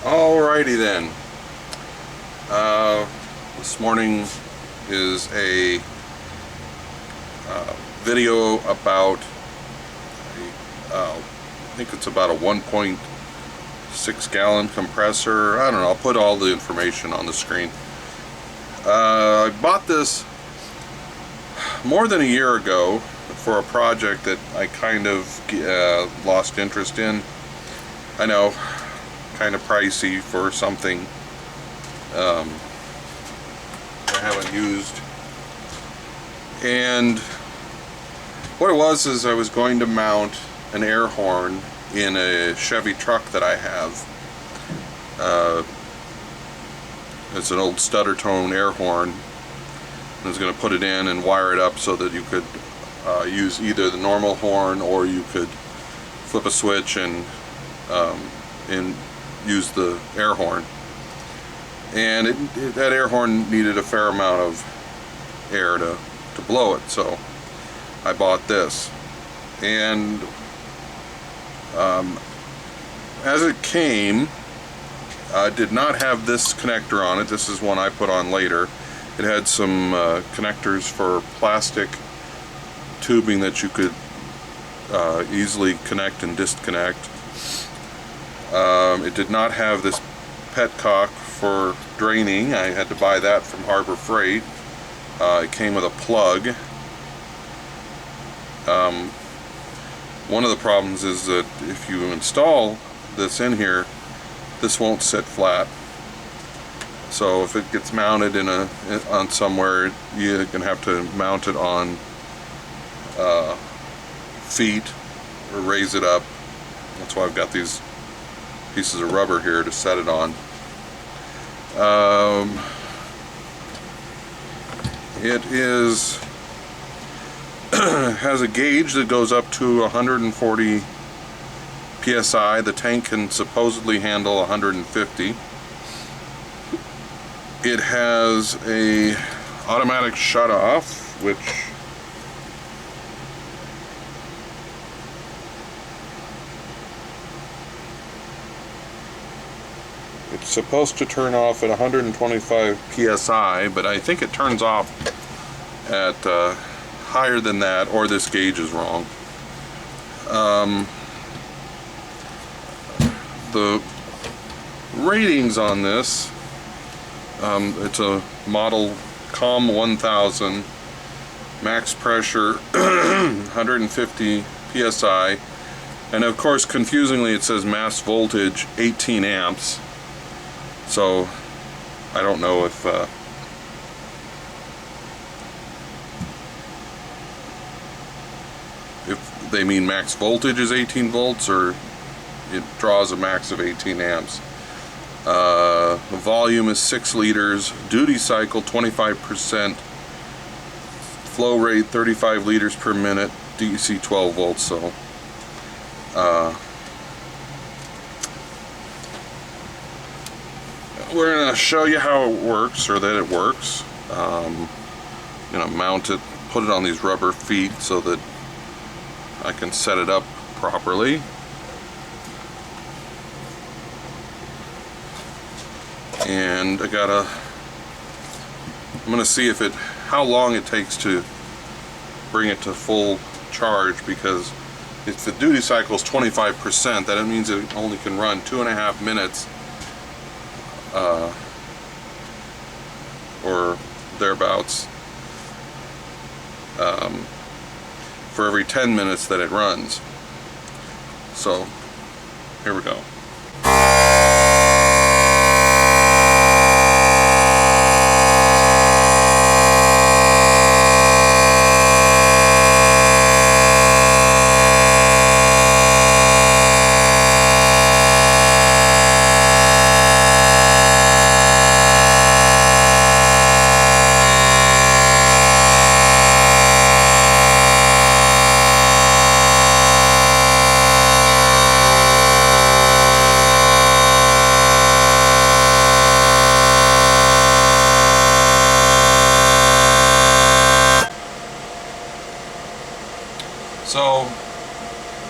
Alrighty then. This morning is a video about I think it's about a 1.6 gallon compressor. I don't know, I'll put all the information on the screen. I bought this more than a year ago for a project that I kind of lost interest in. I know, kind of pricey for something I haven't used. And what it was is I was going to mount an air horn in a Chevy truck that I have. It's an old stutter tone air horn. I was going to put it in and wire it up so that you could use either the normal horn, or you could flip a switch and use the air horn. And that air horn needed a fair amount of air to blow it, so I bought this. And as it came, I did not have this connector on it. This is one I put on later. It had some connectors for plastic tubing that you could easily connect and disconnect. It did not have this petcock for draining. I had to buy that from Harbor Freight. It came with a plug. One of the problems is that if you install this in here, this won't sit flat. So if it gets mounted on somewhere, you're gonna have to mount it on feet or raise it up. That's why I've got these pieces of rubber here to set it on. It has a gauge that goes up to 140 psi. The tank can supposedly handle 150. It has a automatic shut off, which it's supposed to turn off at 125 psi, but I think it turns off at higher than that, or this gauge is wrong. The ratings on this, it's a model com1000, max pressure 150 psi, and of course confusingly it says mass voltage 18 amps. So I don't know if they mean max voltage is 18 volts or it draws a max of 18 amps. The volume is 6 liters, duty cycle 25%, flow rate 35 liters per minute, DC 12 volts. So we're going to show you how it works, or that it works. Mount it, put it on these rubber feet so that I can set it up properly. And I'm going to see how long it takes to bring it to full charge, because if the duty cycle is 25%, that means it only can run 2.5 minutes or thereabouts for every 10 minutes that it runs. So here we go. So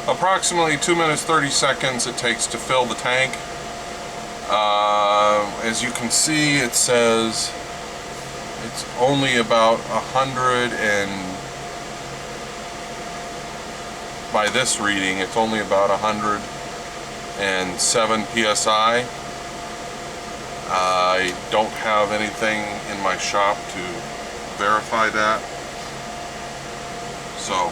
approximately 2 minutes 30 seconds it takes to fill the tank. As you can see, it says it's only about 100 and by this reading it's only about 107 psi. I don't have anything in my shop to verify that, so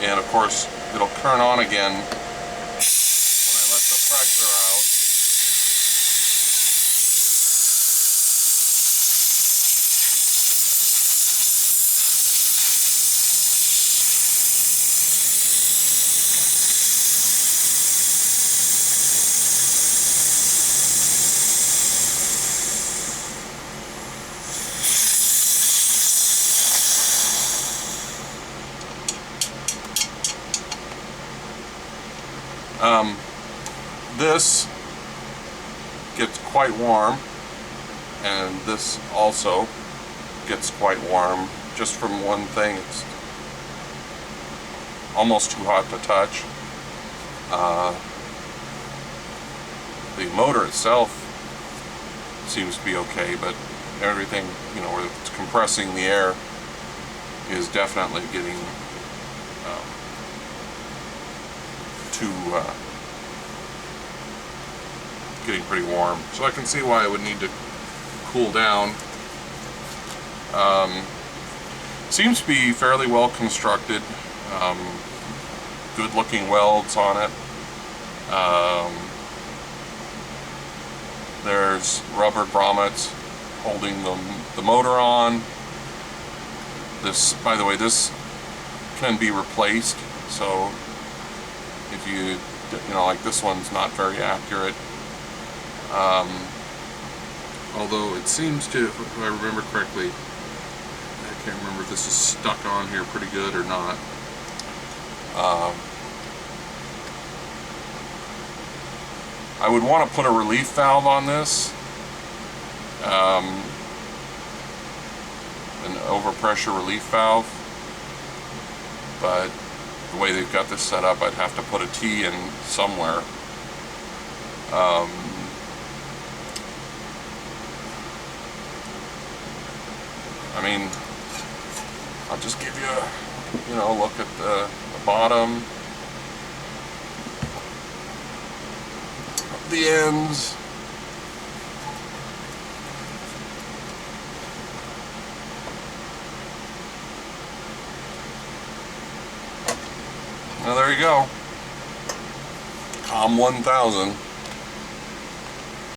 and of course it'll turn on again when I let the pressure out. This gets quite warm, and this also gets quite warm. Just from one thing, it's almost too hot to touch. The motor itself seems to be okay, but everything, you know, where it's compressing the air is definitely getting getting pretty warm. So I can see why it would need to cool down. Seems to be fairly well constructed. Good looking welds on it. There's rubber grommets holding the motor on. This, by the way, this can be replaced, so if you know, like this one's not very accurate. Although it seems to, if I remember correctly, I can't remember if this is stuck on here pretty good or not. I would want to put a relief valve on this, an overpressure relief valve, but the way they've got this set up, I'd have to put a T in somewhere. I mean, I'll just give you a, you know, look at the bottom, the ends. Now there you go. Com1000.